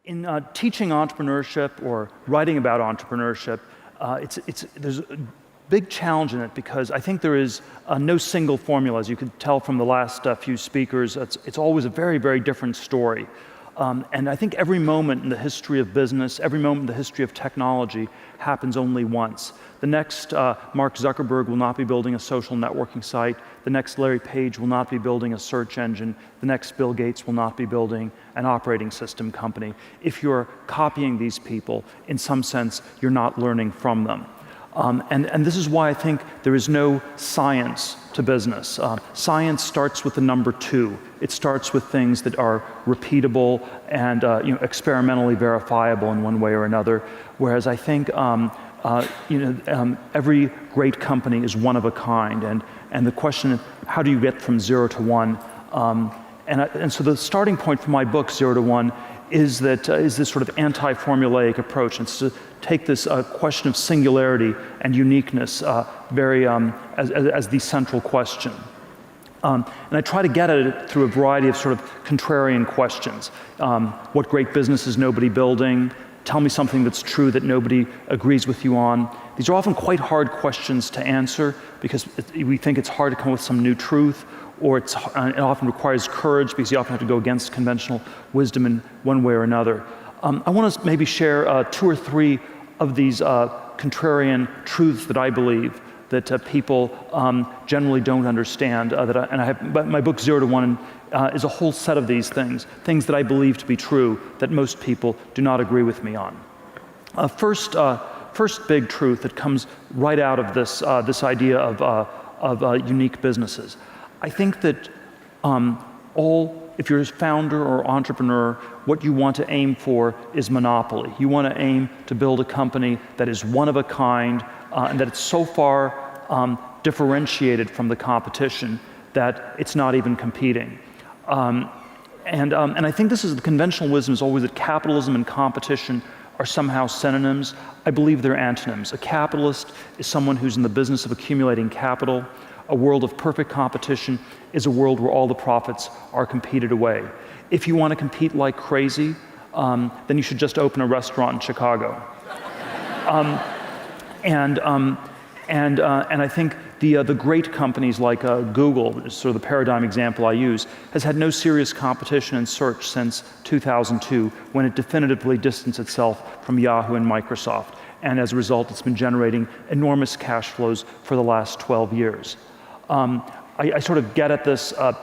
In teaching entrepreneurship or writing about entrepreneurship, there's a big challenge in it because I think there is no single formula. As you could tell from the last few speakers, it's always a very, very different story. And I think every moment in the history of business, every moment in the history of technology happens only once. The next Mark Zuckerberg will not be building a social networking site. The next Larry Page will not be building a search engine. The next Bill Gates will not be building an operating system company. If you're copying these people, in some sense, you're not learning from them. And this is why I think there is no science to business. Science starts with the number 2. It starts with things that are repeatable and experimentally verifiable in one way or another. Whereas I think every great company is one of a kind. And the question is, how do you get from 0 to 1? And so the starting point for my book, 0 to 1, is this sort of anti-formulaic approach. It's to take this question of singularity and uniqueness as the central question. And I try to get at it through a variety of sort of contrarian questions. What great business is nobody building? Tell me something that's true that nobody agrees with you on. These are often quite hard questions to answer because we think it's hard to come up with some new truth, or it often requires courage because you often have to go against conventional wisdom in one way or another. I want to maybe share 2 or 3 of these contrarian truths that I believe that people generally don't understand. But my book 0 to 1 is a whole set of these things that I believe to be true that most people do not agree with me on. First big truth that comes right out of this idea of unique businesses. I think that if you're a founder or entrepreneur, what you want to aim for is monopoly. You want to aim to build a company that is one of a kind and that it's so far differentiated from the competition that it's not even competing. And I think the conventional wisdom is always that capitalism and competition are somehow synonyms. I believe they're antonyms. A capitalist is someone who's in the business of accumulating capital. A world of perfect competition is a world where all the profits are competed away. If you want to compete like crazy, then you should just open a restaurant in Chicago. And I think the great companies like Google, which is sort of the paradigm example I use, has had no serious competition in search since 2002, when it definitively distanced itself from Yahoo and Microsoft. And as a result, it's been generating enormous cash flows for the last 12 years. I sort of get at this, I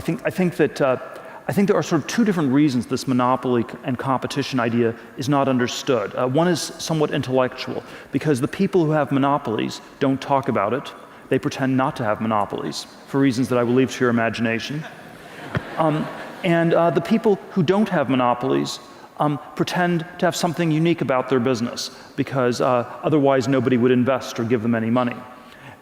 think there are sort of 2 different reasons this monopoly and competition idea is not understood. One is somewhat intellectual, because the people who have monopolies don't talk about it. They pretend not to have monopolies for reasons that I will leave to your imagination. And the people who don't have monopolies pretend to have something unique about their business, because otherwise nobody would invest or give them any money.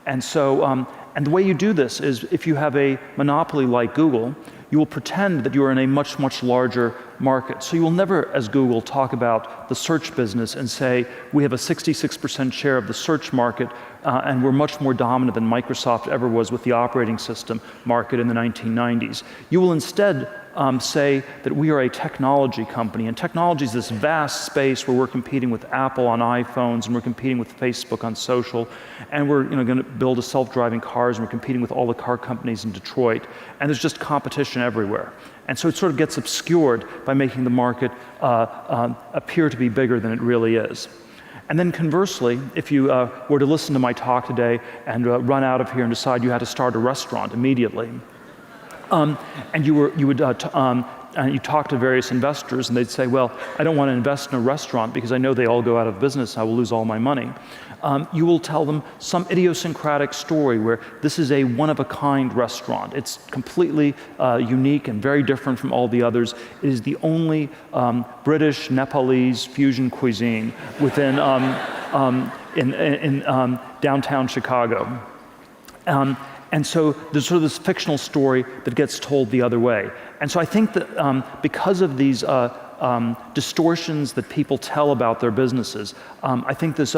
And so, and the way you do this is, if you have a monopoly like Google, you will pretend that you are in a much, much larger market. So you will never, as Google, talk about the search business and say, we have a 66% share of the search market, and we're much more dominant than Microsoft ever was with the operating system market in the 1990s. You will instead say that we are a technology company, and technology is this vast space where we're competing with Apple on iPhones, and we're competing with Facebook on social, and we're going to build a self-driving cars, and we're competing with all the car companies in Detroit, and there's just competition everywhere. And so it sort of gets obscured by making the market appear to be bigger than it really is. And then conversely, if you were to listen to my talk today and run out of here and decide you had to start a restaurant immediately, and you talk to various investors, and they'd say, well, I don't want to invest in a restaurant because I know they all go out of business, I will lose all my money. You will tell them some idiosyncratic story where this is a one-of-a-kind restaurant. It's completely unique and very different from all the others. It is the only British, Nepalese fusion cuisine within downtown Chicago. And so there's sort of this fictional story that gets told the other way. And so I think that because of these distortions that people tell about their businesses, I think this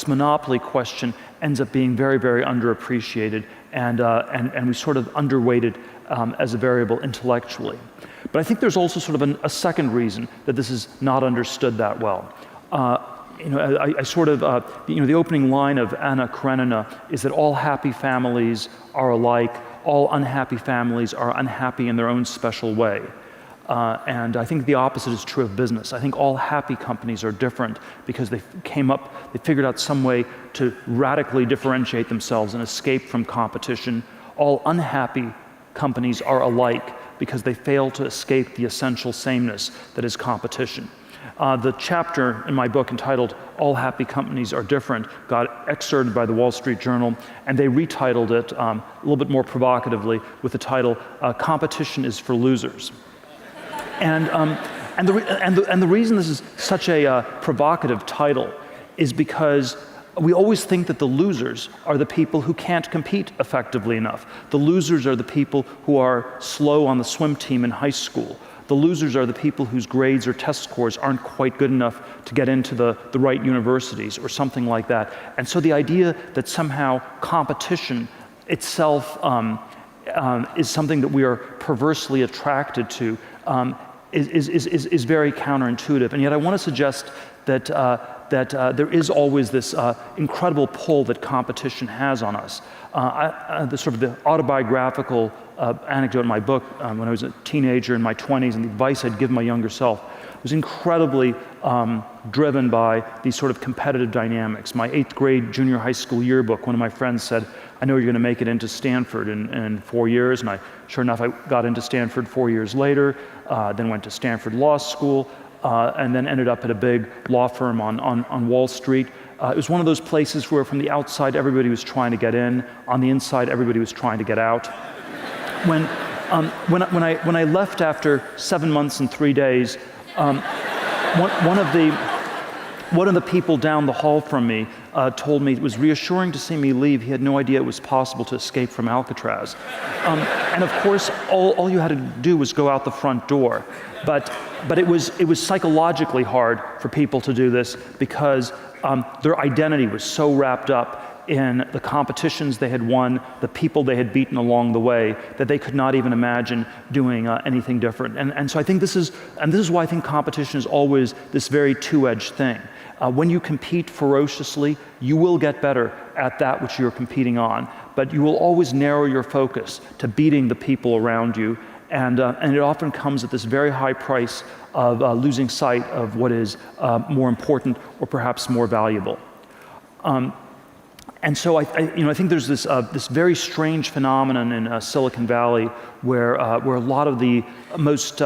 monopoly question ends up being very, very underappreciated and we sort of underweight it as a variable intellectually. But I think there's also sort of a second reason that this is not understood that well. I sort of, the opening line of Anna Karenina is that all happy families are alike, all unhappy families are unhappy in their own special way. And I think the opposite is true of business. I think all happy companies are different because they figured out some way to radically differentiate themselves and escape from competition. All unhappy companies are alike because they fail to escape the essential sameness that is competition. The chapter in my book entitled All Happy Companies Are Different got excerpted by the Wall Street Journal, and they retitled it a little bit more provocatively with the title, Competition is for Losers. And the reason this is such a provocative title is because we always think that the losers are the people who can't compete effectively enough. The losers are the people who are slow on the swim team in high school. The losers are the people whose grades or test scores aren't quite good enough to get into the right universities or something like that. And so the idea that somehow competition itself is something that we are perversely attracted to is very counterintuitive. And yet I want to suggest that there is always this incredible pull that competition has on us. The autobiographical anecdote in my book when I was a teenager in my 20s and the advice I'd give my younger self was incredibly driven by these sort of competitive dynamics. My 8th grade junior high school yearbook, one of my friends said, "I know you're going to make it into Stanford in 4 years," and sure enough, I got into Stanford 4 years later, then went to Stanford Law School, and then ended up at a big law firm on Wall Street. It was one of those places where from the outside everybody was trying to get in, on the inside everybody was trying to get out. When I left after 7 months and 3 days, one of the people down the hall from me told me it was reassuring to see me leave. He had no idea it was possible to escape from Alcatraz. And of course, all you had to do was go out the front door. But it was psychologically hard for people to do this because their identity was so wrapped up in the competitions they had won, the people they had beaten along the way, that they could not even imagine doing anything different. And so I think this is why I think competition is always this very two-edged thing. When you compete ferociously, you will get better at that which you're competing on, but you will always narrow your focus to beating the people around you, and it often comes at this very high price of losing sight of what is more important or perhaps more valuable. And so I think there's this very strange phenomenon in Silicon Valley where a lot of the most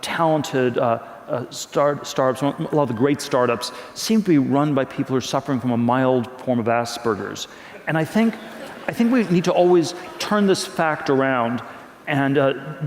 talented startups, a lot of the great startups seem to be run by people who are suffering from a mild form of Asperger's. And I think we need to always turn this fact around and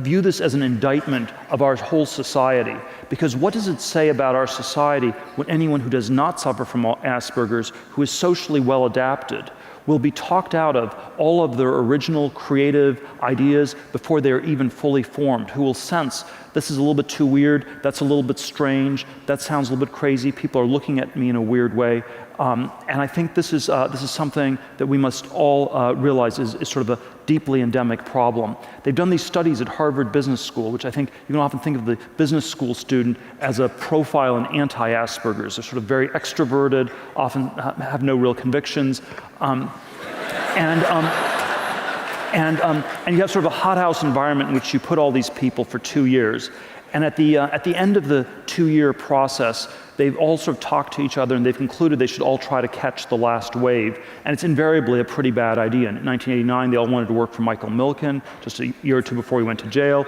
view this as an indictment of our whole society. Because what does it say about our society when anyone who does not suffer from Asperger's, who is socially well adapted, will be talked out of all of their original creative ideas before they're even fully formed, who will sense this is a little bit too weird, that's a little bit strange, that sounds a little bit crazy, people are looking at me in a weird way. And I think this is something that we must all realize is sort of a deeply endemic problem. They've done these studies at Harvard Business School, which I think you can often think of the business school student as a profile in anti-Asperger's. They're sort of very extroverted, often have no real convictions. And you have sort of a hothouse environment in which you put all these people for 2 years. And at the end of the 2-year process, they've all sort of talked to each other and they've concluded they should all try to catch the last wave. And it's invariably a pretty bad idea. In 1989, they all wanted to work for Michael Milken, just a year or two before he went to jail.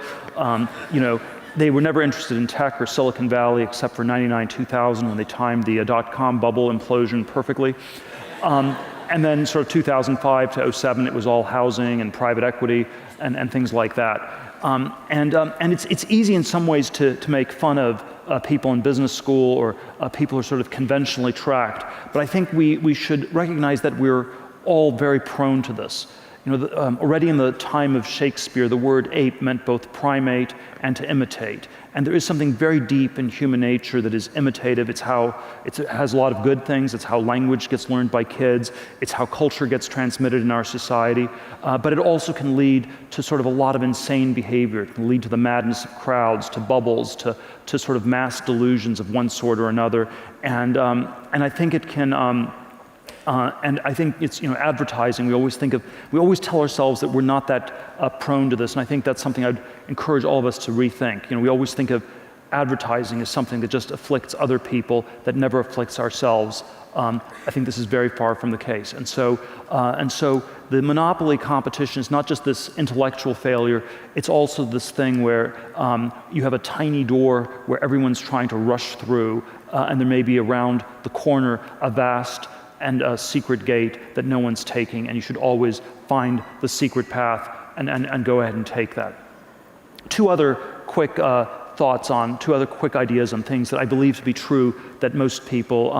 They were never interested in tech or Silicon Valley except for 99, 2000 when they timed the dot-com bubble implosion perfectly. And then sort of 2005 to 07, it was all housing and private equity and things like that. And it's easy in some ways to make fun of people in business school or people who are sort of conventionally tracked. But I think we should recognize that we're all very prone to this. Already in the time of Shakespeare, the word ape meant both primate and to imitate. And there is something very deep in human nature that is imitative. It has a lot of good things. It's how language gets learned by kids. It's how culture gets transmitted in our society. But it also can lead to sort of a lot of insane behavior. It can lead to the madness of crowds, to bubbles, to sort of mass delusions of one sort or another. And I think it can, and I think it's, advertising, we always tell ourselves that we're not that prone to this, and I think that's something I'd encourage all of us to rethink. We always think of advertising as something that just afflicts other people, that never afflicts ourselves. I think this is very far from the case. And so the monopoly competition is not just this intellectual failure, it's also this thing where you have a tiny door where everyone's trying to rush through, and there may be around the corner a vast and a secret gate that no one's taking, and you should always find the secret path and go ahead and take that. Two other quick ideas on things that I believe to be true that most people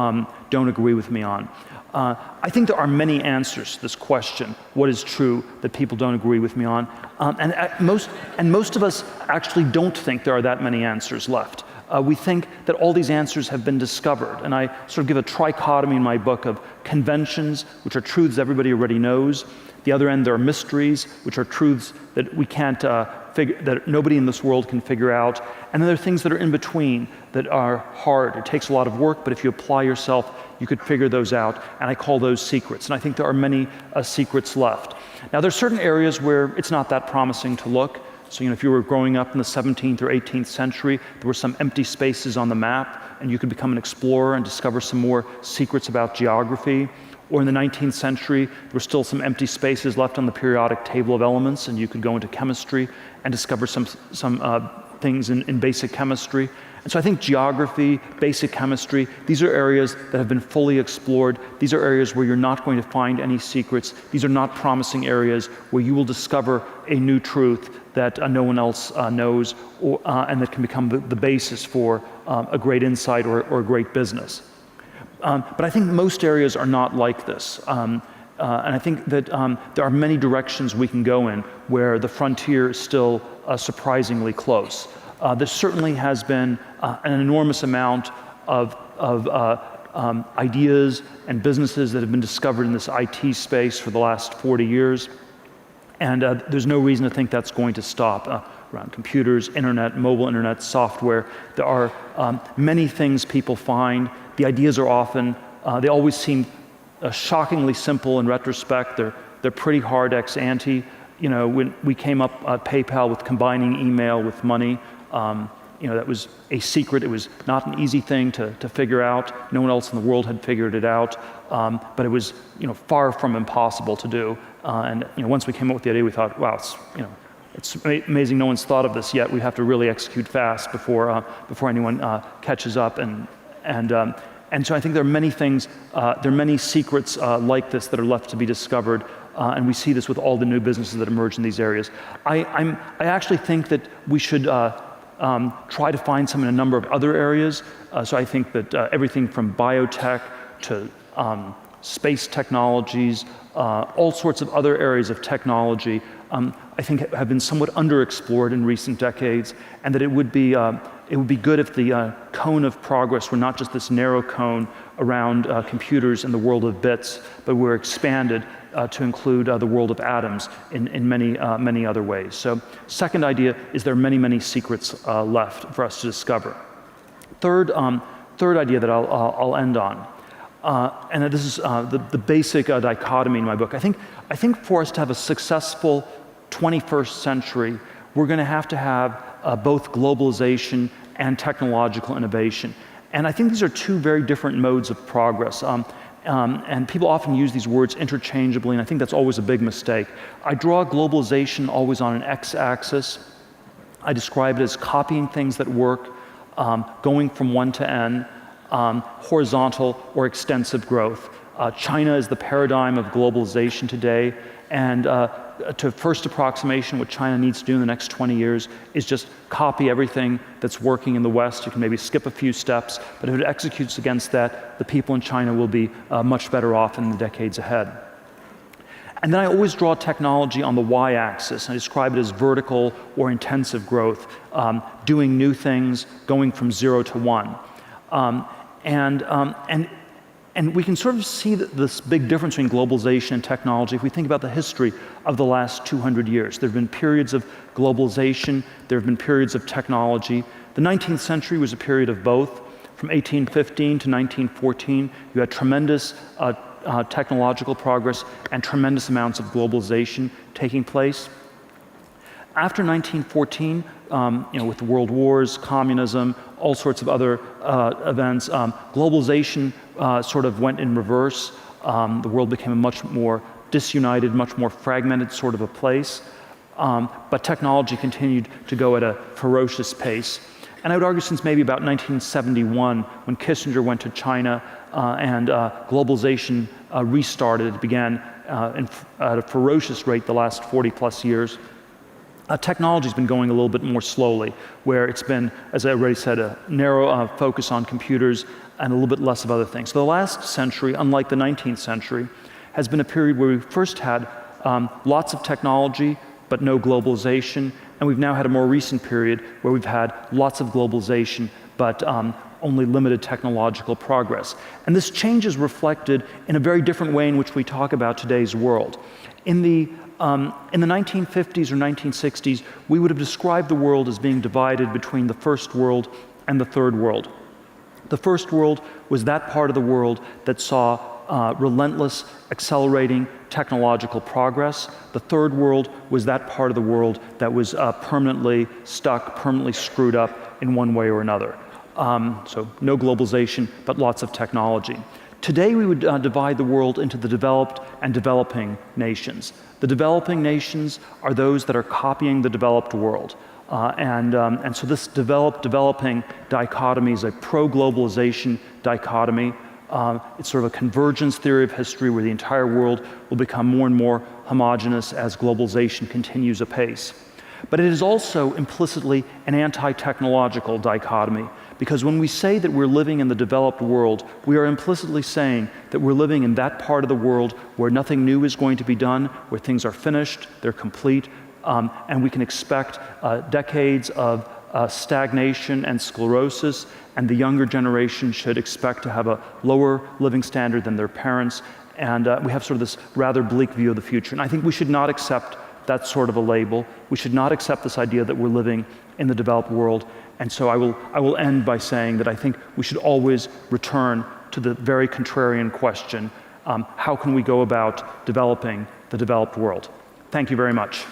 don't agree with me on. I think there are many answers to this question, what is true, that people don't agree with me on. And most of us actually don't think there are that many answers left. We think that all these answers have been discovered, and I sort of give a trichotomy in my book of conventions, which are truths everybody already knows. The other end, there are mysteries, which are truths that we can't that nobody in this world can figure out. And then there are things that are in between that are hard. It takes a lot of work, but if you apply yourself, you could figure those out, and I call those secrets. And I think there are many secrets left. Now, there are certain areas where it's not that promising to look. So, if you were growing up in the 17th or 18th century, there were some empty spaces on the map, and you could become an explorer and discover some more secrets about geography. Or in the 19th century, there were still some empty spaces left on the periodic table of elements, and you could go into chemistry and discover some things in basic chemistry. And so I think geography, basic chemistry, these are areas that have been fully explored. These are areas where you're not going to find any secrets. These are not promising areas where you will discover a new truth that no one else knows, and that can become the basis for a great insight or a great business. But I think most areas are not like this. And I think that there are many directions we can go in where the frontier is still surprisingly close. There certainly has been an enormous amount of ideas and businesses that have been discovered in this IT space for the last 40 years. And there's no reason to think that's going to stop. Around computers, internet, mobile internet, software, there are many things people find. The ideas are often, they always seem shockingly simple in retrospect. They're pretty hard ex ante. When we came up PayPal with combining email with money, that was a secret. It was not an easy thing to figure out. No one else in the world had figured it out, but it was far from impossible to do. And once we came up with the idea, we thought, wow, it's amazing no one's thought of this yet. We have to really execute fast before anyone catches up. And so I think there are many things, there are many secrets like this that are left to be discovered. And we see this with all the new businesses that emerge in these areas. I actually think that we should try to find some in a number of other areas. So I think that everything from biotech to space technologies, all sorts of other areas of technology, I think have been somewhat underexplored in recent decades, and that it would be good if the cone of progress were not just this narrow cone around computers and the world of bits, but were expanded to include the world of atoms in many other ways. So, second idea is there are many secrets left for us to discover. Third idea that I'll end on, and this is the basic dichotomy in my book. I think for us to have a successful 21st century, we're going to have both globalization and technological innovation. And I think these are two very different modes of progress. And people often use these words interchangeably, and I think that's always a big mistake. I draw globalization always on an x-axis. I describe it as copying things that work, going from one to n, horizontal or extensive growth. China is the paradigm of globalization today, and to first approximation, what China needs to do in the next 20 years is just copy everything that's working in the West. You can maybe skip a few steps, but if it executes against that, the people in China will be much better off in the decades ahead. And then I always draw technology on the y-axis. I describe it as vertical or intensive growth, doing new things, going from 0 to 1. And we can sort of see this big difference between globalization and technology if we think about the history of the last 200 years. There have been periods of globalization, there have been periods of technology. The 19th century was a period of both. From 1815 to 1914, you had tremendous technological progress and tremendous amounts of globalization taking place. After 1914, with the world wars, communism, all sorts of other events, globalization sort of went in reverse. The world became a much more disunited, much more fragmented sort of a place. But technology continued to go at a ferocious pace. And I would argue since maybe about 1971, when Kissinger went to China and globalization restarted, it began at a ferocious rate the last 40 plus years. Technology's been going a little bit more slowly, where it's been, as I already said, a narrow focus on computers and a little bit less of other things. So the last century, unlike the 19th century, has been a period where we first had lots of technology, but no globalization, and we've now had a more recent period where we've had lots of globalization, but only limited technological progress. And this change is reflected in a very different way in which we talk about today's world. In the 1950s or 1960s, we would have described the world as being divided between the first world and the third world. The first world was that part of the world that saw relentless, accelerating technological progress. The third world was that part of the world that was permanently stuck, permanently screwed up in one way or another. So no globalization, but lots of technology. Today we would divide the world into the developed and developing nations. The developing nations are those that are copying the developed world. And so this developing dichotomy is a pro-globalization dichotomy. It's sort of a convergence theory of history where the entire world will become more and more homogeneous as globalization continues apace. But it is also implicitly an anti-technological dichotomy, because when we say that we're living in the developed world, we are implicitly saying that we're living in that part of the world where nothing new is going to be done, where things are finished, they're complete, and we can expect decades of stagnation and sclerosis, and the younger generation should expect to have a lower living standard than their parents, and we have sort of this rather bleak view of the future. And I think we should not accept that sort of a label. We should not accept this idea that we're living in the developed world. And so I will end by saying that I think we should always return to the very contrarian question, how can we go about developing the developed world? Thank you very much.